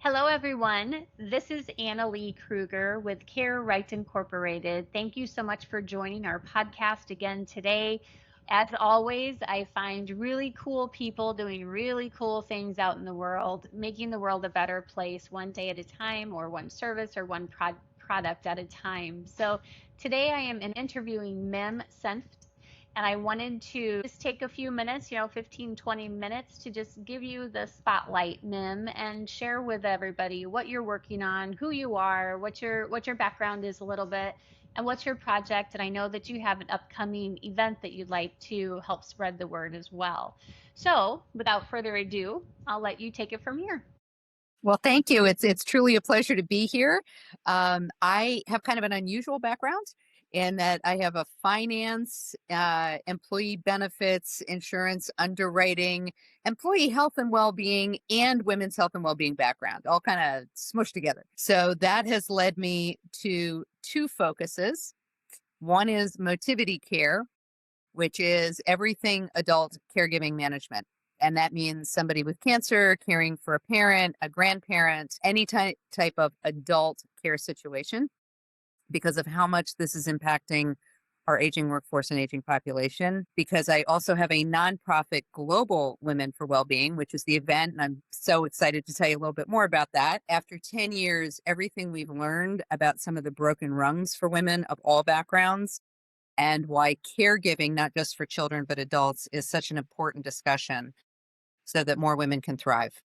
Hello, everyone. This is Annalee Kruger with Care Right Incorporated. Thank you so much for joining our podcast again today. As always, I find really cool people doing really cool things out in the world, making the world a better place one day at a time, or one service or one product at a time. So today I am interviewing Mim Senft, and I wanted to just take a few minutes, 15, 20 minutes to just give you the spotlight, Mim, and share with everybody what you're working on, who you are, what your background is a little bit, and what's your project. And I know that you have an upcoming event that you'd like to help spread the word as well. So, without further ado, I'll let you take it from here. Well, thank you. It's truly a pleasure to be here. I have kind of an unusual background in that I have a finance, employee benefits, insurance, underwriting, employee health and well-being, and women's health and well-being background, all kind of smushed together. So that has led me to two focuses. One is motivity care, which is everything adult caregiving management. And that means somebody with cancer, caring for a parent, a grandparent, any type of adult care situation, because of how much this is impacting our aging workforce and aging population. Because I also have a nonprofit, Global Women for Wellbeing, which is the event. And I'm so excited to tell you a little bit more about that. After 10 years, everything we've learned about some of the broken rungs for women of all backgrounds and why caregiving, not just for children, but adults, is such an important discussion so that more women can thrive.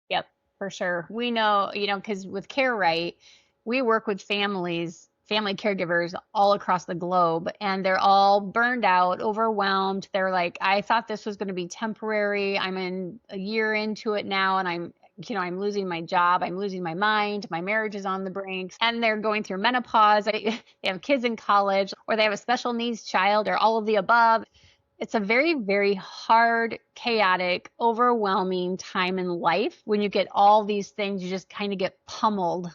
Yep, for sure. We know, because with Care Right, we work with families, family caregivers all across the globe, and they're all burned out, overwhelmed. They're like, I thought this was going to be temporary. I'm in a year into it now, and I'm losing my job. I'm losing my mind. My marriage is on the brink. And they're going through menopause. They have kids in college, or they have a special needs child, or all of the above. It's a very, very hard, chaotic, overwhelming time in life when you get all these things. You just kind of get pummeled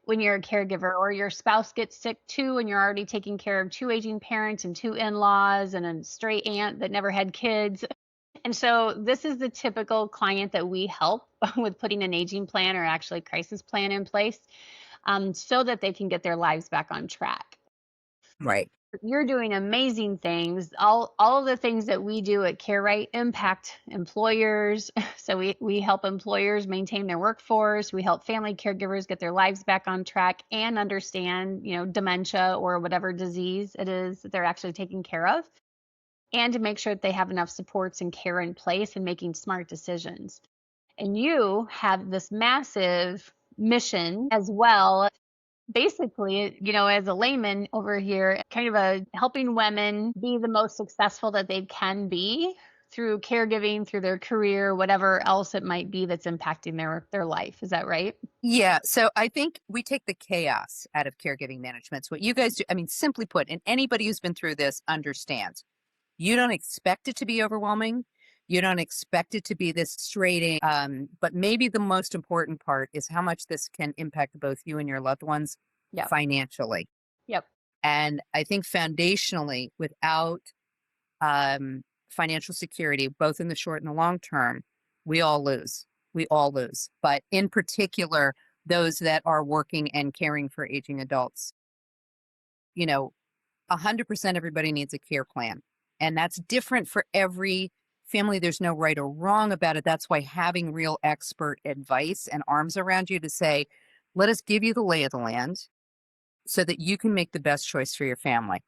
when you're a caregiver, or your spouse gets sick too, and you're already taking care of two aging parents and two in-laws and a stray aunt that never had kids. And so this is the typical client that we help with putting an aging plan, or actually crisis plan, in place, so that they can get their lives back on track. Right. You're doing amazing things. All of the things that we do at Care Right impact employers. So we help employers maintain their workforce. We help family caregivers get their lives back on track and understand, dementia or whatever disease it is that they're actually taking care of, and to make sure that they have enough supports and care in place and making smart decisions. And you have this massive mission as well. Basically, as a layman over here, kind of helping women be the most successful that they can be through caregiving, through their career, whatever else it might be that's impacting their life. Is that right? Yeah. So I think we take the chaos out of caregiving management. So what you guys do, I mean, simply put, and anybody who's been through this understands, you don't expect it to be overwhelming. You don't expect it to be this straight, but maybe the most important part is how much this can impact both you and your loved ones Yep. financially. Yep. And I think foundationally, without financial security, both in the short and the long term, we all lose. We all lose. But in particular, those that are working and caring for aging adults, you know, 100% everybody needs a care plan. And that's different for every family. There's no right or wrong about it. That's why having real expert advice and arms around you to say, let us give you the lay of the land so that you can make the best choice for your family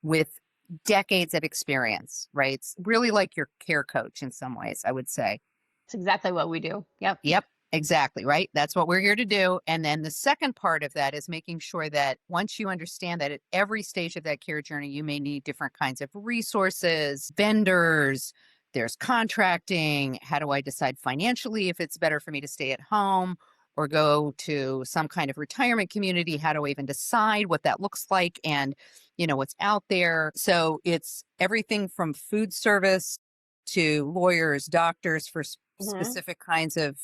with decades of experience, right? It's really like your care coach in some ways, I would say. It's exactly what we do. Yep. Yep, exactly, right? That's what we're here to do. And then the second part of that is making sure that once you understand that at every stage of that care journey, you may need different kinds of resources, vendors, there's contracting. How do I decide financially if it's better for me to stay at home or go to some kind of retirement community? How do I even decide what that looks like and, what's out there? So it's everything from food service to lawyers, doctors for Hmm. specific kinds of,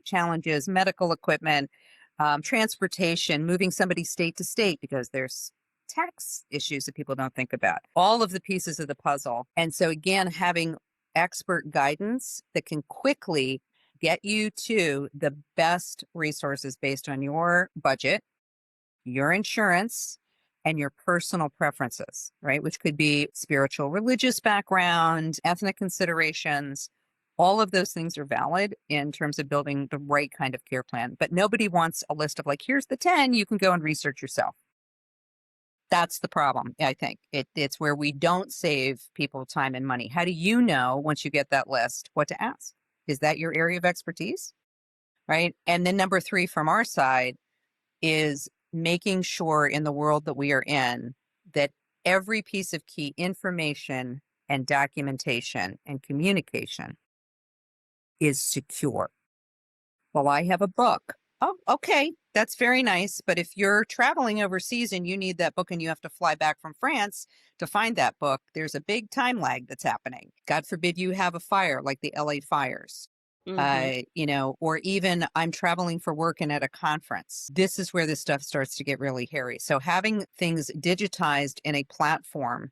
challenges, medical equipment, transportation, moving somebody state to state because there's tax issues that people don't think about. All of the pieces of the puzzle. And so again, having expert guidance that can quickly get you to the best resources based on your budget, your insurance, and your personal preferences, right? Which could be spiritual, religious background, ethnic considerations. All of those things are valid in terms of building the right kind of care plan. But nobody wants a list of like, here's the 10, you can go and research yourself. That's the problem, I think. It's where we don't save people time and money. How do you know once you get that list what to ask? Is that your area of expertise? Right. And then number three from our side is making sure in the world that we are in that every piece of key information and documentation and communication is secure. Well, I have a book. Oh, okay. That's very nice. But if you're traveling overseas and you need that book and you have to fly back from France to find that book, there's a big time lag that's happening. God forbid you have a fire like the LA fires. Hmm. Or even I'm traveling for work and at a conference. This is where this stuff starts to get really hairy. So having things digitized in a platform,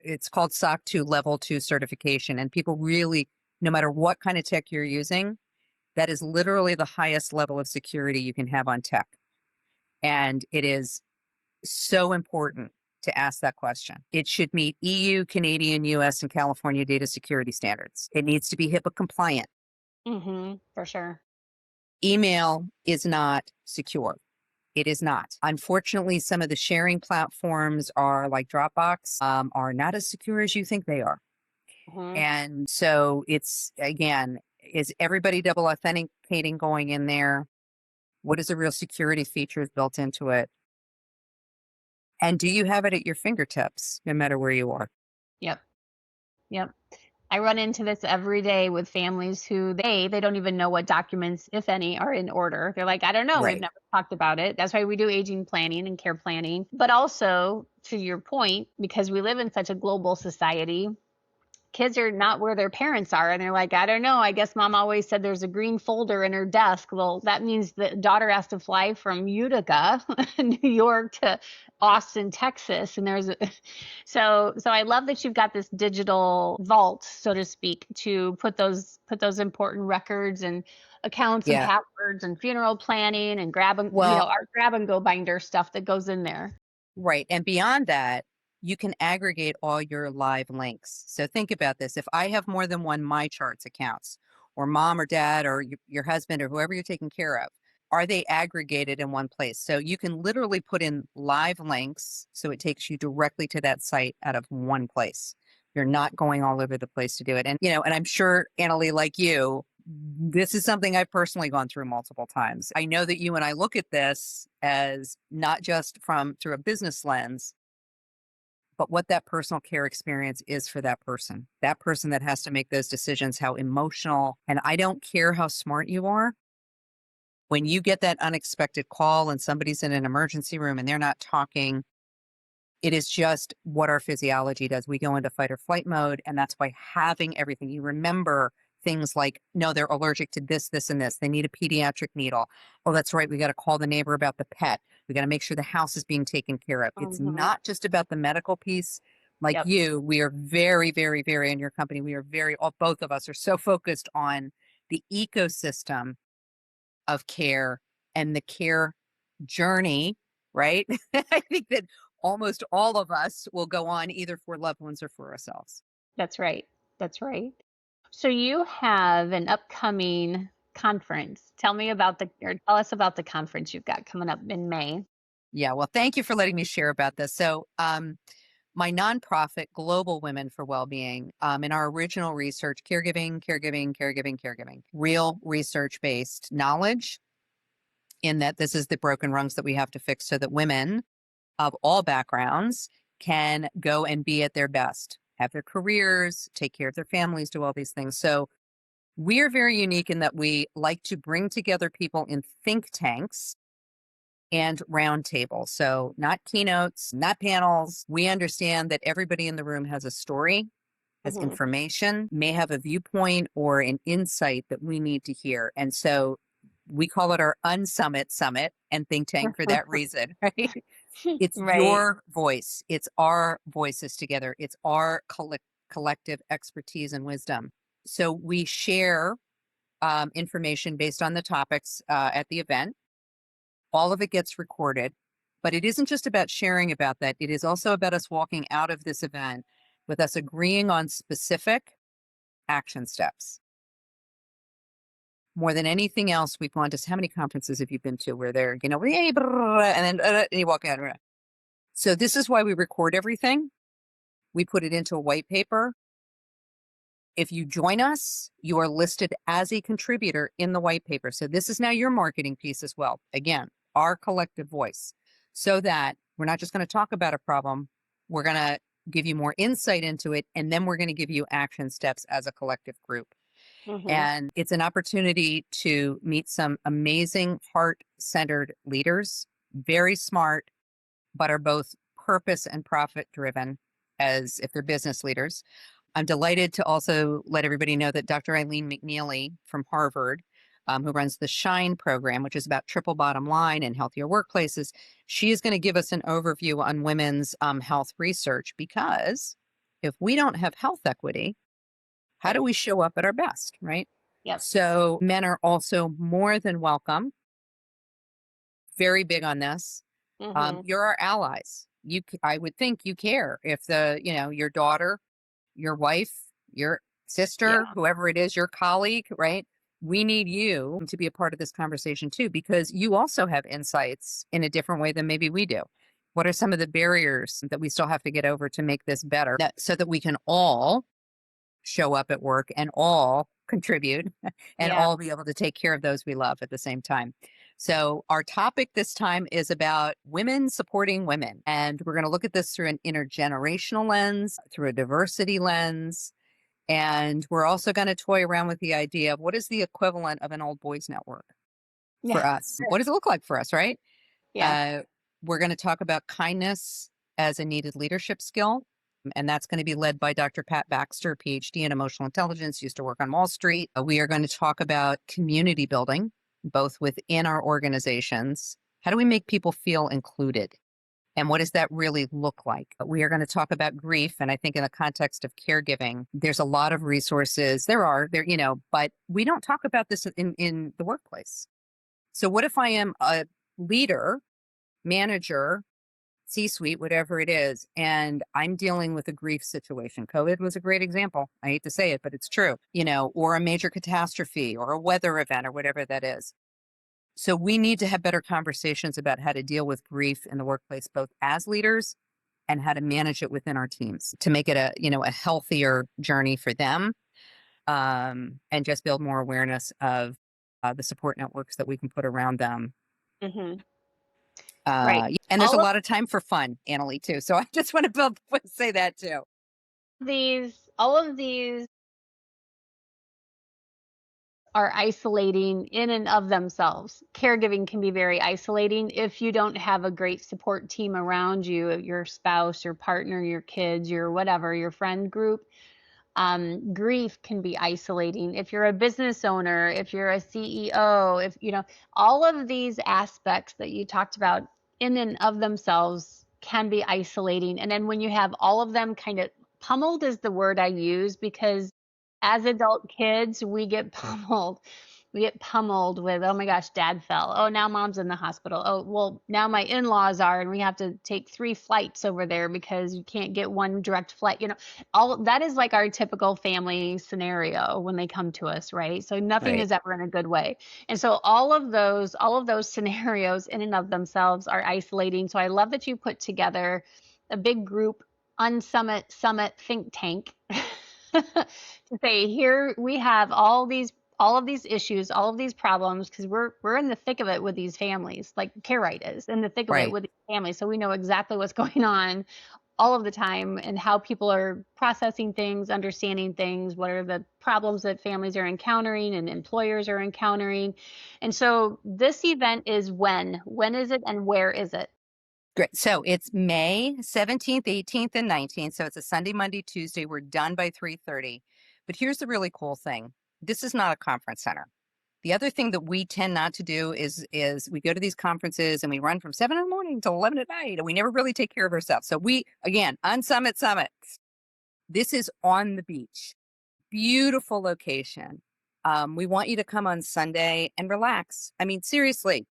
it's called SOC 2 Level 2 certification. And people really, no matter what kind of tech you're using, that is literally the highest level of security you can have on tech. And it is so important to ask that question. It should meet EU, Canadian, US, and California data security standards. It needs to be HIPAA compliant. For sure. Email is not secure. It is not. Unfortunately, some of the sharing platforms are like Dropbox, are not as secure as you think they are. Hmm. And so it's, again, is everybody double authenticating going in there? What is the real security features built into it? And do you have it at your fingertips, no matter where you are? Yep. Yep. I run into this every day with families who they don't even know what documents, if any, are in order. They're like, I don't know, we've Right. never talked about it. That's why we do aging planning and care planning. But also, to your point, because we live in such a global society, kids are not where their parents are, and they're like, I don't know, I guess mom always said there's a green folder in her desk. Well, that means the daughter has to fly from Utica, New York, to Austin, Texas, and so I love that you've got this digital vault, so to speak, to put those important records and accounts and Yeah. passwords and funeral planning and Well, our grab and go binder stuff that goes in there. right. And beyond that, you can aggregate all your live links. So think about this. If I have more than one My Charts accounts, or mom or dad or your husband or whoever you're taking care of, are they aggregated in one place? So you can literally put in live links. So it takes you directly to that site out of one place. You're not going all over the place to do it. And I'm sure, Annalee, like you, this is something I've personally gone through multiple times. I know that you and I look at this as not just through a business lens, but what that personal care experience is for that person that has to make those decisions, how emotional, and I don't care how smart you are. When you get that unexpected call and somebody's in an emergency room and they're not talking, it is just what our physiology does. We go into fight or flight mode. And that's why having everything, you remember things like, no, they're allergic to this, this, and this. They need a pediatric needle. Oh, that's right. We got to call the neighbor about the pet. We got to make sure the house is being taken care of. It's Hmm. not just about the medical piece. Like Yep. you, we are very, very, very in your company. We are both of us are so focused on the ecosystem of care and the care journey, right? I think that almost all of us will go on either for loved ones or for ourselves. That's right. That's right. So you have an upcoming conference. Tell us about the conference you've got coming up in May. Yeah, well, thank you for letting me share about this. So, my nonprofit, Global Women for Wellbeing, in our original research, caregiving, real research based knowledge, in that this is the broken rungs that we have to fix so that women of all backgrounds can go and be at their best, have their careers, take care of their families, do all these things. So we're very unique in that we like to bring together people in think tanks and roundtables. So not keynotes, not panels. We understand that everybody in the room has a story, has Hmm. information, may have a viewpoint or an insight that we need to hear. And so we call it our unsummit summit and think tank for that reason, right? It's Right. your voice. It's our voices together. It's our collective expertise and wisdom. So we share information based on the topics at the event. All of it gets recorded, but it isn't just about sharing about that. It is also about us walking out of this event with us agreeing on specific action steps. More than anything else, we've gone to how many conferences have you been to where they're, "Hey, blah, blah, blah," and then and you walk out. So this is why we record everything. We put it into a white paper. If you join us, you are listed as a contributor in the white paper. So this is now your marketing piece as well. Again, our collective voice, so that we're not just going to talk about a problem. We're going to give you more insight into it. And then we're going to give you action steps as a collective group. Hmm. And it's an opportunity to meet some amazing heart-centered leaders, very smart, but are both purpose and profit driven as if they're business leaders. I'm delighted to also let everybody know that Dr. Eileen McNeely from Harvard, who runs the SHINE program, which is about triple bottom line and healthier workplaces, she is going to give us an overview on women's health research, because if we don't have health equity, how do Right. we show up at our best, right? Yep. So men are also more than welcome. Very big on this. Hmm. You're our allies. I would think you care if your daughter, your wife, your sister, Yeah. whoever it is, your colleague, right? We need you to be a part of this conversation too, because you also have insights in a different way than maybe we do. What are some of the barriers that we still have to get over to make this better, so that we can all show up at work and all contribute and Yeah. all be able to take care of those we love at the same time. So, our topic this time is about women supporting women. And we're going to look at this through an intergenerational lens, through a diversity lens. And we're also going to toy around with the idea of what is the equivalent of an old boys network Yeah. for us? Sure. What does it look like for us, right? Yeah. Uh, we're going to talk about kindness as a needed leadership skill. And that's going to be led by Dr. Pat Baxter, PhD in emotional intelligence, used to work on Wall Street. We are going to talk about community building, both within our organizations. How do we make people feel included? And what does that really look like? We are going to talk about grief. And I think in the context of caregiving, there's a lot of resources. But we don't talk about this in the workplace. So what if I am a leader, manager, C-suite, whatever it is, and I'm dealing with a grief situation? COVID was a great example. I hate to say it, but it's true, or a major catastrophe or a weather event or whatever that is. So we need to have better conversations about how to deal with grief in the workplace, both as leaders and how to manage it within our teams to make it a healthier journey for them, and just build more awareness of the support networks that we can put around them. Hmm. Right. And there's a All of lot of time for fun, Annalee, too. So I just want to say that too. all of these are isolating in and of themselves. Caregiving can be very isolating if you don't have a great support team around you, your spouse, your partner, your kids, your whatever, your friend group. Grief can be isolating. If you're a business owner, if you're a CEO, if all of these aspects that you talked about in and of themselves can be isolating. And then when you have all of them kind of pummeled is the word I use, because as adult kids, we get pummeled. We get pummeled with, oh my gosh, dad fell. Oh, now mom's in the hospital. Oh, well, now my in-laws are, and we have to take 3 flights over there because you can't get one direct flight. All that is like our typical family scenario when they come to us, right? So nothing Right. is ever in a good way. And so all of those scenarios in and of themselves are isolating. So I love that you put together a big group summit think tank to say, here we have all of these issues, all of these problems, because we're in the thick of it with these families, like Care Right is in the thick of it Right. with these families. So we know exactly what's going on all of the time and how people are processing things, understanding things, what are the problems that families are encountering and employers are encountering. And so this event is when? When is it and where is it? Great. So it's May 17th, 18th, and 19th. So it's a Sunday, Monday, Tuesday. We're done by 3:30. But here's the really cool thing. This is not a conference center. The other thing that we tend not to do is we go to these conferences and we run from 7 in the morning till 11 at night, and we never really take care of ourselves. So we, again, on Summit, this is on the beach. Beautiful location. We want you to come on Sunday and relax. I mean, seriously,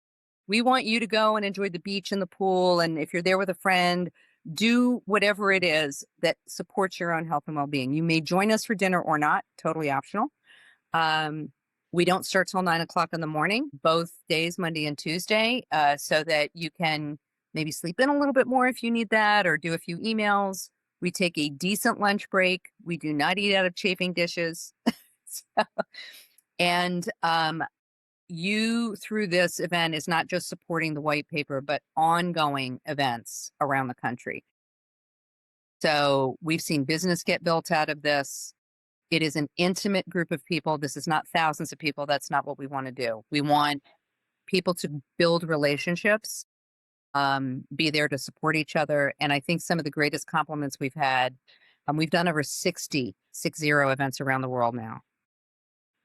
we want you to go and enjoy the beach and the pool. And if you're there with a friend, do whatever it is that supports your own health and well being. You may join us for dinner or not, totally optional. Um, we don't start till 9 o'clock in the morning, both days, Monday and Tuesday, so that you can maybe sleep in a little bit more if you need that, or do a few emails. We take a decent lunch break. We do not eat out of chafing dishes. So, and you, through this event, is not just supporting the white paper, but ongoing events around the country. So we've seen business get built out of this. It is an intimate group of people. This is not thousands of people. That's not what we want to do. We want people to build relationships, be there to support each other. And I think some of the greatest compliments we've had, we've done over 60 events around the world now.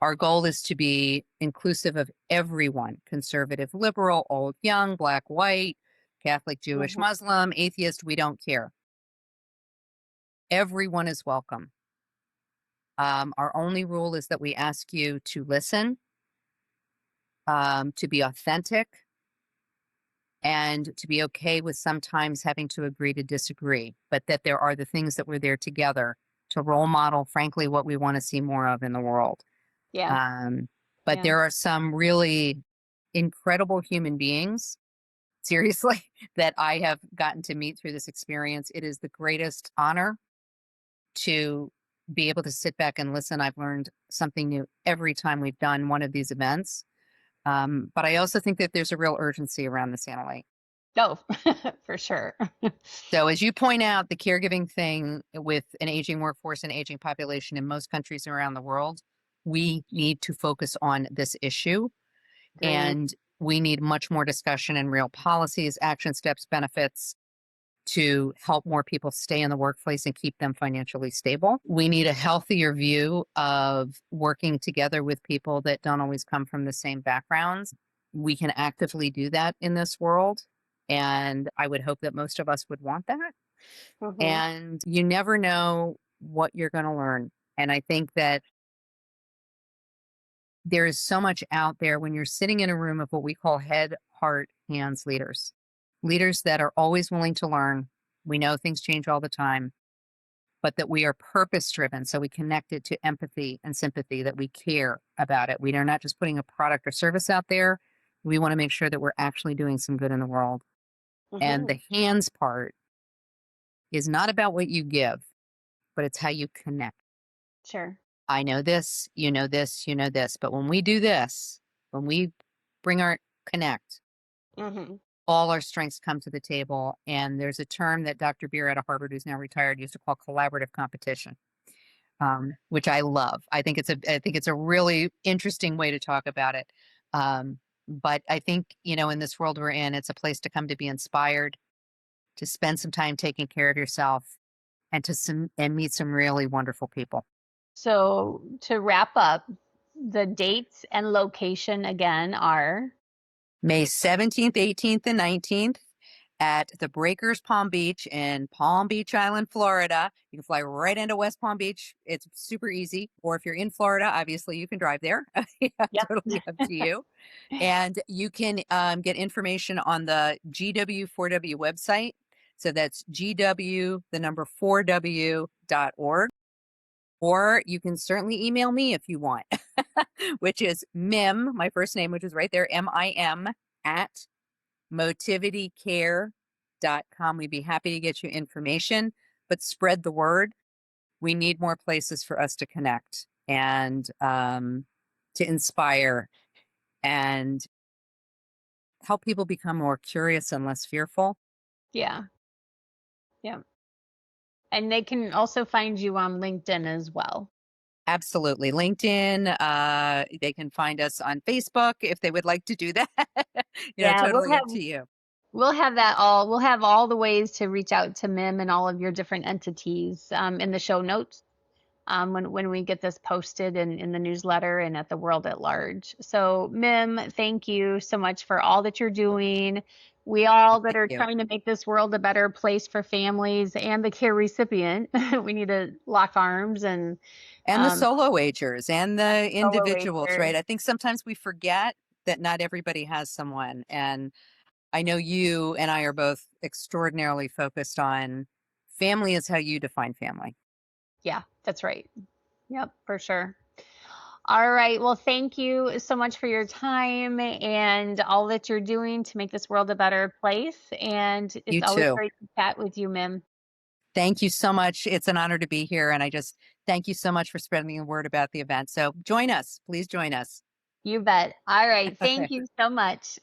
Our goal is to be inclusive of everyone, conservative, liberal, old, young, black, white, Catholic, Jewish, Hmm. Muslim, atheist, we don't care. Everyone is welcome. Our only rule is that we ask you to listen, to be authentic, and to be okay with sometimes having to agree to disagree, but that there are the things that we're there together to role model, frankly, what we want to see more of in the world. Yeah. Um, but Yeah. there are some really incredible human beings, seriously, that I have gotten to meet through this experience. It is the greatest honor to be able to sit back and listen. I've learned something new every time we've done one of these events. But I also think that there's a real urgency around this, Annalee. Oh, for sure. So, as you point out, the caregiving thing with an aging workforce and aging population in most countries around the world, we need to focus on this issue, Agreed. and we need much more discussion and real policies, action steps, benefits to help more people stay in the workplace and keep them financially stable. We need a healthier view of working together with people that don't always come from the same backgrounds. We can actively do that in this world. And I would hope that most of us would want that. Hmm. And you never know what you're going to learn. And I think that there is so much out there when you're sitting in a room of what we call head, heart, hands leaders, leaders that are always willing to learn. We know things change all the time, but that we are purpose driven. So we connect it to empathy and sympathy, that we care about it. We are not just putting a product or service out there. We want to make sure that we're actually doing some good in the world. And Hmm. the hands part is not about what you give, but it's how you connect. Sure. I know this, you know this, you know this. But when we do this, when we bring our connect, Hmm. all our strengths come to the table. And there's a term that Dr. Beer out of Harvard, who's now retired, used to call collaborative competition, which I love. I think it's a really interesting way to talk about it. But I think, in this world we're in, it's a place to come to be inspired, to spend some time taking care of yourself, and and meet some really wonderful people. So to wrap up, the dates and location again are. May 17th, 18th, and 19th at the Breakers Palm Beach in Palm Beach Island, Florida. You can fly right into West Palm Beach. It's super easy. Or if you're in Florida, obviously you can drive there. Yeah, Yep. totally up to you. And you can get information on the GW4W website. So that's GW, the number 4W.org. Or you can certainly email me if you want, which is Mim, my first name, which is right there, MIM at motivitycare.com. We'd be happy to get you information, but spread the word. We need more places for us to connect and to inspire and help people become more curious and less fearful. Yeah. Yeah. And they can also find you on LinkedIn as well. Absolutely. LinkedIn. They can find us on Facebook if they would like to do that. Yeah, Totally up to you. we'll have all the ways to reach out to Mim and all of your different entities in the show notes. when we get this posted in the newsletter and at the world at large. So, Mim, thank you so much for all that you're doing. We all that Thank are you. trying to make this world a better place for families and the care recipient, we need to lock arms and And the um, solo agers and the solo individuals, wager. right? I think sometimes we forget that not everybody has someone. And I know you and I are both extraordinarily focused on family is how you define family. Yeah, that's right. Yep, for sure. All right. Well, thank you so much for your time and all that you're doing to make this world a better place. And You it's always too. great to chat with you, Mim. Thank you so much. It's an honor to be here. And I just thank you so much for spreading the word about the event. So join us. Please join us. You bet. All right. Thank Okay. you so much.